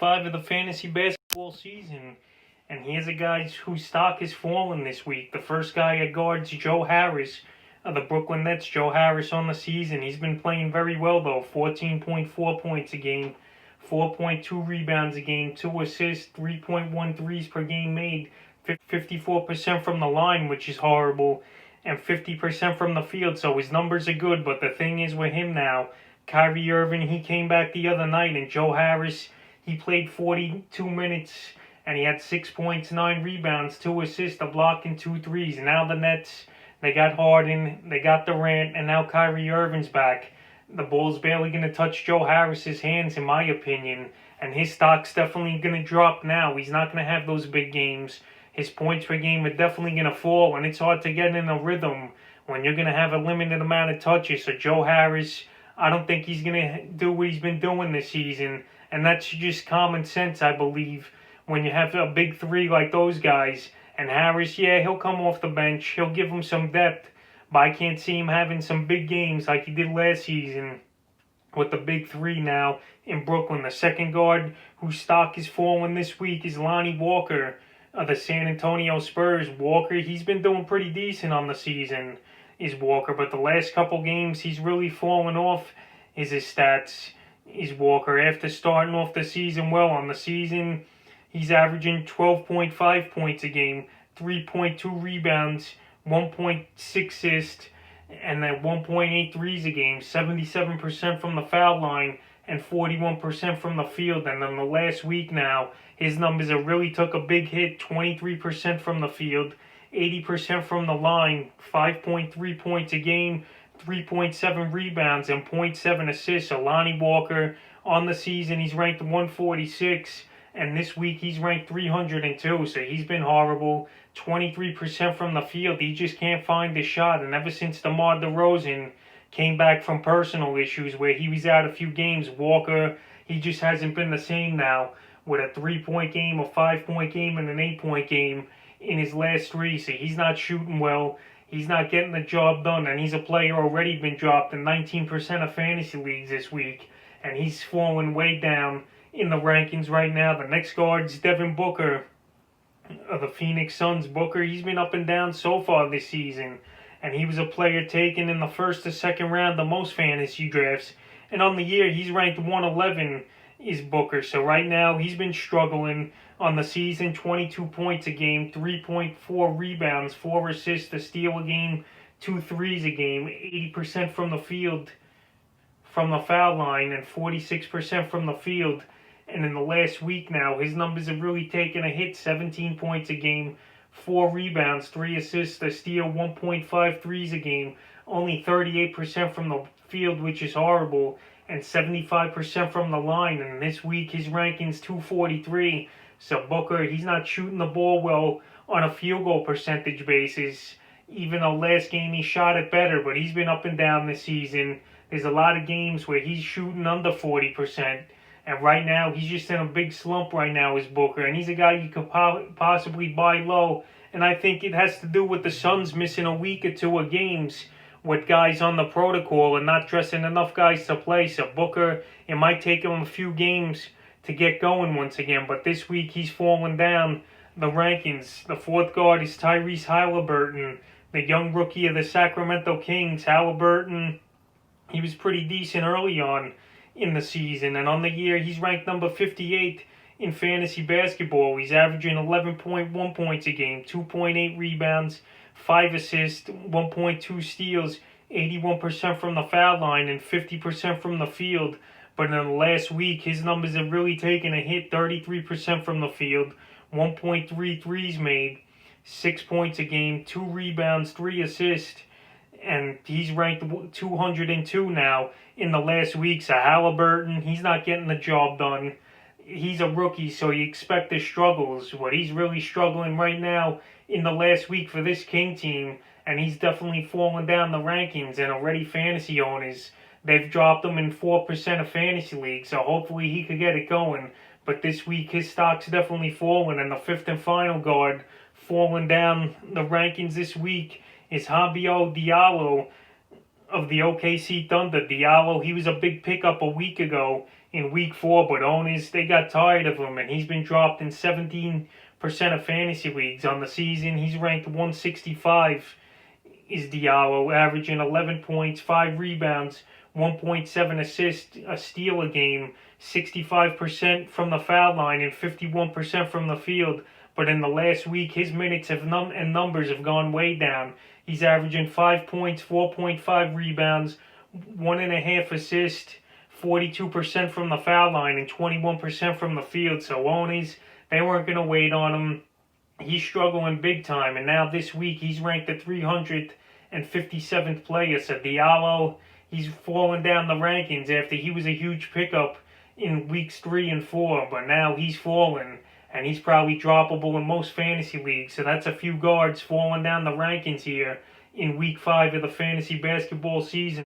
5 of the fantasy basketball season. And here's a guy whose stock has fallen this week. The first guy at guard's Joe Harris of the Brooklyn Nets. Joe Harris on the season. He's been playing very well, though. 14.4 points a game, 4.2 rebounds a game, 2 assists, 3.1 threes per game made, 54% from the line, which is horrible, and 50% from the field. So his numbers are good, but the thing is with him now, Kyrie Irving, he came back the other night, and Joe Harris, he played 42 minutes, and he had 6 points, 9 rebounds, 2 assists, a block, and 2 threes. And now the Nets, they got Harden, they got Durant, and now Kyrie Irving's back. The ball's barely going to touch Joe Harris's hands, in my opinion, and his stock's definitely going to drop now. He's not going to have those big games. His points per game are definitely going to fall, and it's hard to get in a rhythm when you're going to have a limited amount of touches. So Joe Harris, I don't think he's going to do what he's been doing this season, and that's just common sense, I believe, when you have a big three like those guys. And Harris, yeah, he'll come off the bench. He'll give him some depth, but I can't see him having some big games like he did last season with the big three now in Brooklyn. The second guard whose stock is falling this week is Lonnie Walker of the San Antonio Spurs. Walker, he's been doing pretty decent on the season, is Walker, but the last couple games he's really fallen off his stats, is Walker. After starting off the season well, on the season he's averaging 12.5 points a game, 3.2 rebounds, 1.6 assists, and then 1.8 threes a game, 77% from the foul line, and 41% from the field. And then the last week now, his numbers have really took a big hit, 23% from the field, 80% from the line, 5.3 points a game, 3.7 rebounds, and 0.7 assists. So Lonnie Walker, on the season, he's ranked 146, and this week he's ranked 302, so he's been horrible. 23% from the field, he just can't find the shot, and ever since DeMar DeRozan came back from personal issues where he was out a few games, Walker, he just hasn't been the same now, with a 3-point game, a 5-point game, and an 8-point game in his last 3, so he's not shooting well, he's not getting the job done, and he's a player already been dropped in 19% of fantasy leagues this week, and he's falling way down in the rankings right now. The next guard's Devin Booker of the Phoenix Suns. Booker, he's been up and down so far this season, and he was a player taken in the first or second round of most fantasy drafts, and on the year he's ranked 111, is Booker. So right now he's been struggling on the season. 22 points a game, 3.4 rebounds, 4 assists, a steal a game, 2 threes a game, 80% from the field, from the foul line, and 46% from the field. And in the last week now, his numbers have really taken a hit. 17 points a game, 4 rebounds, 3 assists, a steal, 1.5 threes a game, only 38% from the field, which is horrible, and 75% from the line. And this week his ranking's 243. So Booker, he's not shooting the ball well on a field goal percentage basis, even though last game he shot it better, but he's been up and down this season. There's a lot of games where he's shooting under 40%. And right now, he's just in a big slump right now, is Booker. And he's a guy you could possibly buy low. And I think it has to do with the Suns missing a week or 2 of games with guys on the protocol and not dressing enough guys to play. So Booker, it might take him a few games to get going once again. But this week, he's falling down the rankings. The fourth guard is Tyrese Haliburton, the young rookie of the Sacramento Kings. Haliburton, he was pretty decent early on in the season, and on the year he's ranked number 58 in fantasy basketball. He's averaging 11.1 points a game, 2.8 rebounds, 5 assists, 1.2 steals, 81% from the foul line, and 50% from the field. But in the last week, his numbers have really taken a hit. 33% from the field, 1.3 threes made, 6 points a game, 2 rebounds, 3 assists, and he's ranked 202 now in the last week. So Haliburton, he's not getting the job done. He's a rookie, so you expect the struggles. But he's really struggling right now in the last week for this King team, and he's definitely falling down the rankings. And already fantasy owners, they've dropped him in 4% of fantasy leagues, so hopefully he could get it going. But this week his stock's definitely falling, and the fifth and final guard falling down the rankings this week is Jabo Diallo of the OKC Thunder, Diallo, he was a big pickup a week ago in week 4, but owners, they got tired of him, and he's been dropped in 17% of fantasy leagues on the season. He's ranked 165, is Diallo, averaging 11 points, 5 rebounds, 1.7 assists, a steal a game, 65% from the foul line, and 51% from the field. But in the last week, his minutes and numbers have gone way down. He's averaging 5 points, 4.5 rebounds, 1.5 assists, 42% from the foul line, and 21% from the field. So owners, they weren't going to wait on him. He's struggling big time. And now this week, he's ranked the 357th player. So Diallo, he's fallen down the rankings after he was a huge pickup in weeks 3 and 4. But now he's fallen, and he's probably droppable in most fantasy leagues. So that's a few guards falling down the rankings here in week 5 of the fantasy basketball season.